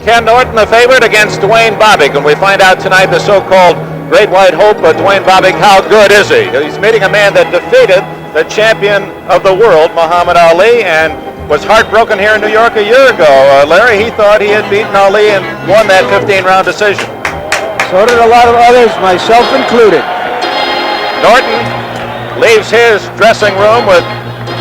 Ken Norton, the favorite, against Duane Bobick. And we find out tonight the so-called Great White Hope of Duane Bobick. How good is he? He's meeting a man that defeated the champion of the world, Muhammad Ali, and was heartbroken here in New York a year ago. Larry, he thought he had beaten Ali and won that 15-round decision. So did a lot of others, myself included. Norton leaves his dressing room with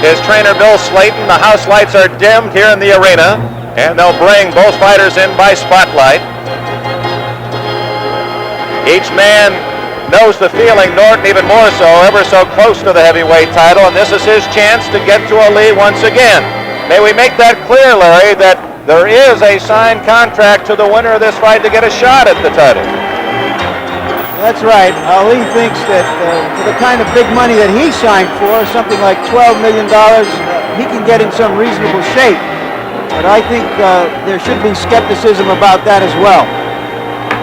his trainer, Bill Slayton. The house lights are dimmed here in the arena, and they'll bring both fighters in by spotlight. Each man knows the feeling, Norton even more so, ever so close to the heavyweight title, and this is his chance to get to Ali once again. May we make that clear, Larry, that there is a signed contract to the winner of this fight to get a shot at the title. That's right. Ali thinks that for the kind of big money that he signed for, something like $12 million, he can get in some reasonable shape. But I think there should be skepticism about that as well.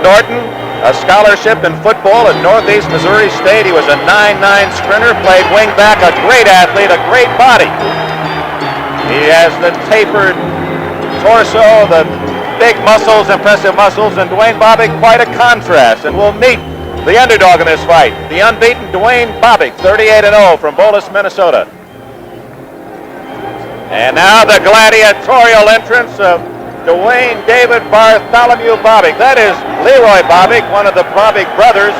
Norton, a scholarship in football at Northeast Missouri State. He was a 9'9" sprinter, played wingback, a great athlete, a great body. He has the tapered torso, the big muscles, impressive muscles, and Duane Bobick quite a contrast. And we'll meet the underdog in this fight, the unbeaten Duane Bobick, 38-0 from Bolus, Minnesota. And now the gladiatorial entrance of Duane David Bartholomew Bobick. That is Leroy Bobick, one of the Bobick brothers.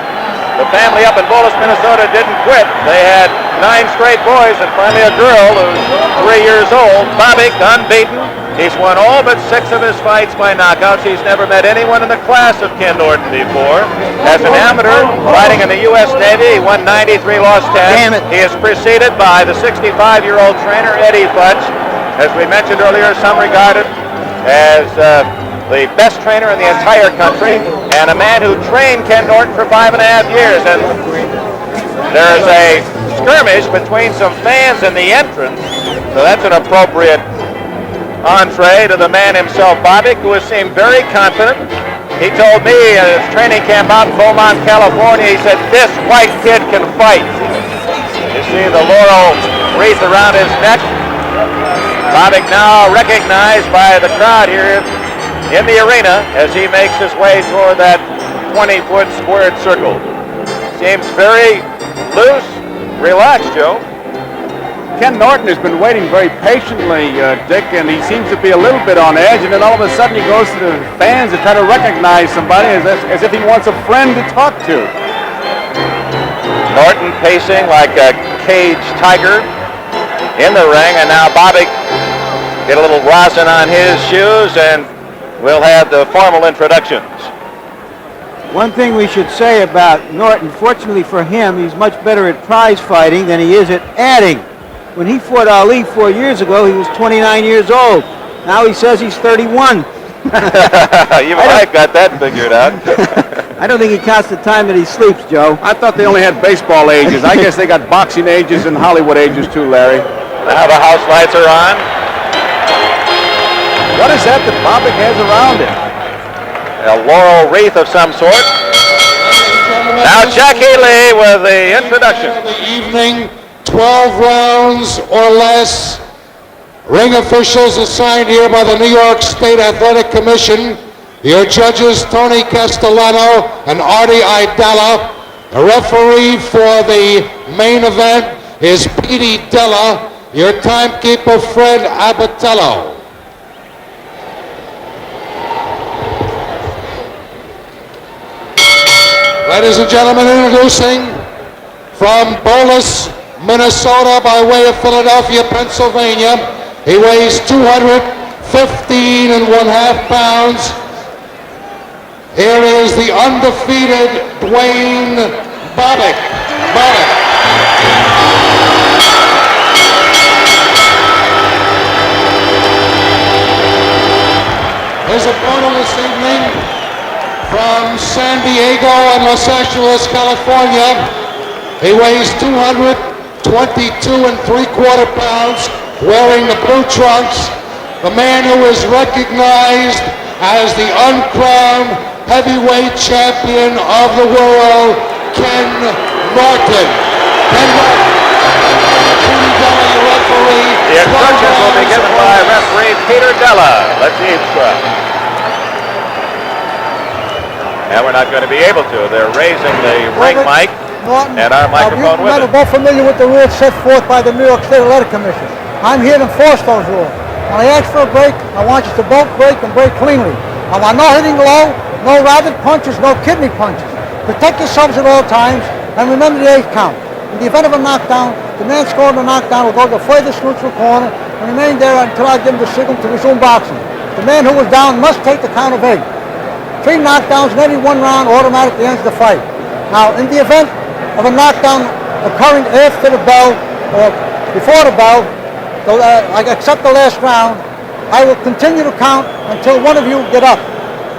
The family up in Bolus, Minnesota didn't quit. They had 9 straight boys and finally a girl who's 3 years old. Bobick, unbeaten. He's won all but 6 of his fights by knockouts. He's never met anyone in the class of Ken Norton before. As an amateur, fighting in the U.S. Navy, he won 93, lost 10. Damn it. He is preceded by the 65-year-old trainer, Eddie Futch. As we mentioned earlier, some regarded as the best trainer in the entire country, and a man who trained Ken Norton for 5.5 years. And there's a skirmish between some fans in the entrance, so that's an appropriate entree to the man himself, Bobick, who has seemed very confident. He told me at his training camp out in Beaumont, California, he said, "This white kid can fight." You see the laurel wreath around his neck. Bobick now recognized by the crowd here in the arena as he makes his way toward that 20-foot squared circle. Seems very loose, relaxed, Joe. Ken Norton has been waiting very patiently, Dick, and he seems to be a little bit on edge, and then all of a sudden he goes to the fans and try to recognize somebody as if he wants a friend to talk to. Norton pacing like a caged tiger in the ring, and now Bobick get a little rosin on his shoes, and we'll have the formal introductions. One thing we should say about Norton, fortunately for him, he's much better at prize fighting than he is at adding. When he fought Ali 4 years ago, he was 29 years old. Now he says he's 31. You might got that figured out. I don't think he counts the time that he sleeps, Joe. I thought they only had baseball ages. I guess they got boxing ages and Hollywood ages too, Larry. Now the house lights are on. What is that Bobick has around him? A laurel wreath of some sort. Now Jackie Lee with the introduction. The evening, 12 rounds or less. Ring officials assigned here by the New York State Athletic Commission. Your judges, Tony Castellano and Artie Idala. The referee for the main event is Petey Della. Your timekeeper, Fred Abatello. Ladies and gentlemen, introducing from Bolus, Minnesota, by way of Philadelphia, Pennsylvania. He weighs 215.5 pounds. Here is the undefeated Duane Bobick. His opponent this evening, from San Diego and Los Angeles, California. He weighs 222.75 pounds, wearing the blue trunks. The man who is recognized as the uncrowned heavyweight champion of the world, Ken Norton. Ken Norton. The referee. The instructions will be given by referee Peter Della. Let's eavesdrop. and we're not going to be able to. They're raising the ring mic Norton, and our microphone with you're it. both familiar with the rules set forth by the New York State Athletic Commission. I'm here to enforce those rules. When I ask for a break, I want you to both break and break cleanly. I want no hitting low, no rabbit punches, no kidney punches. Protect yourselves at all times, and remember the 8 count. In the event of a knockdown, the man scoring the knockdown will go to the furthest neutral corner and remain there until I give him the signal to resume boxing. The man who was down must take the count of 8. 3 knockdowns in every 1 round automatically ends the fight. Now, in the event of a knockdown occurring after the bell or before the bell, except the last round, I will continue to count until one of you get up.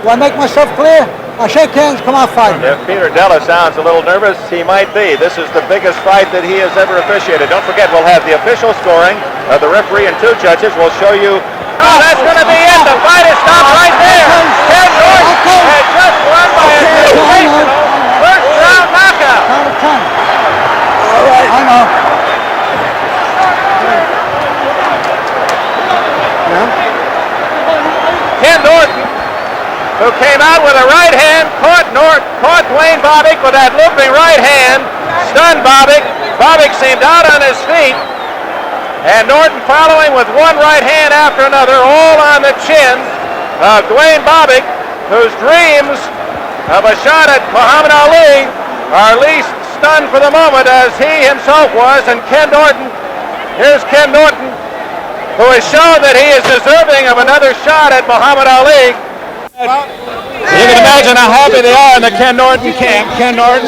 Do I make myself clear? I shake hands, come on, fight. If Peter Della sounds a little nervous, he might be. This is the biggest fight that he has ever officiated. Don't forget, we'll have the official scoring of the referee and 2 judges. We'll show you. Oh, that's going to be it. The fight is stopped right there. Ken Norton has just won by a sensational first round knockout. Count of 10. All right. I know. Ken Norton, who came out with a right hand, caught Duane Bobick with that looping right hand, stunned Bobick. Bobick seemed out on his feet, and Norton following with one right hand after another, all on the chin of Duane Bobick, whose dreams of a shot at Muhammad Ali are at least stunned for the moment, as he himself was. And Ken Norton, here's Ken Norton, who has shown that he is deserving of another shot at Muhammad Ali. You can imagine how happy they are in the Ken Norton camp. Ken Norton,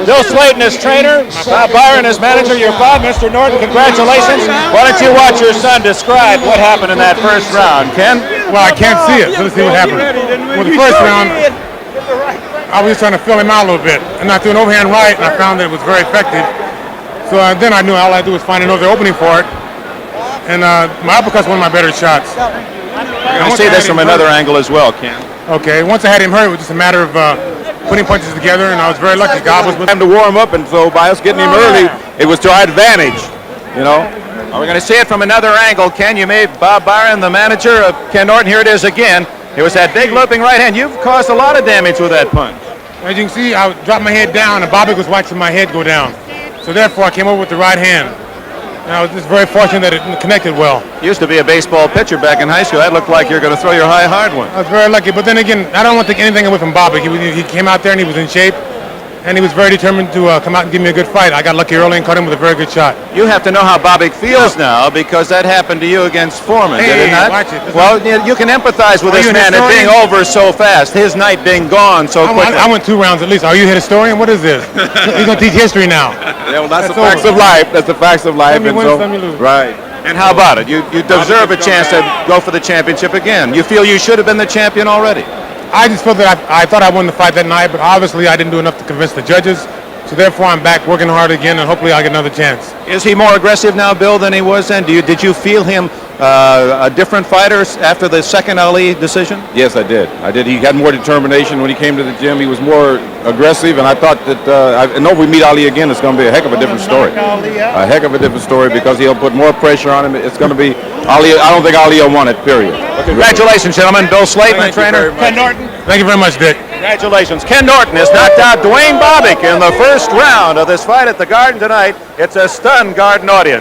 Bill Slayton, his trainer, Bob Byron, his manager, your father, Mr. Norton, congratulations. Why don't you watch your son describe what happened in that first round, Ken? Well, I can't see it, so let's see what happened. Well, the first round, I was just trying to fill him out a little bit, and I threw an overhand right, and I found that it was very effective. So then I knew all I had to do was find another opening for it, and my uppercut's one of my better shots. I see this from another angle as well, Ken. Okay, once I had him hurt, it was just a matter of putting punches together, and I was very lucky. God was with Time to warm up, and so by us getting him early, it was to our advantage, you know. We're going to see it from another angle, Ken. You made Bob Byron the manager of Ken Norton. Here it is again. It was that big looping right hand. You've caused a lot of damage with that punch. As you can see, I dropped my head down, and Bobick was watching my head go down. So therefore, I came over with the right hand. And I was just very fortunate that it connected well. Used to be a baseball pitcher back in high school. That looked like you're going to throw your high hard one. I was very lucky, but then again, I don't want to take anything away from Bobick. He came out there and he was in shape, and he was very determined to come out and give me a good fight. I got lucky early and caught him with a very good shot. You have to know how Bobick feels now, because that happened to you against Foreman, did it not? Watch it. Well, you can empathize with Are this you an man, it being historian? over so fast, his night being gone so quickly. I went 2 rounds at least. Are you a historian? What is this? He's going to teach history now. Yeah, well, that's the That's facts over. of life. That's the facts of life. Some you and win, so, some you lose. Right. And how about it? You deserve a chance to go for the championship again. You feel you should have been the champion already? I just felt that I thought I won the fight that night, but obviously I didn't do enough to convince the judges. So therefore, I'm back working hard again, and hopefully I'll get another chance. Is he more aggressive now, Bill, than he was then? Did you feel him a different fighter after the second Ali decision? Yes, I did. He had more determination when he came to the gym. He was more aggressive, and I thought that I know if we meet Ali again, it's going to be a heck of a different story. A heck of a different story, because he'll put more pressure on him. It's going to be Ali. I don't think Ali will won it, period. Well, congratulations, gentlemen. Bill Slayton, the Thank you trainer. very much. Ken Norton. Thank you very much, Dick. Congratulations. Ken Norton has knocked out Duane Bobick in the first round of this fight at the Garden tonight. It's a stunned Garden audience.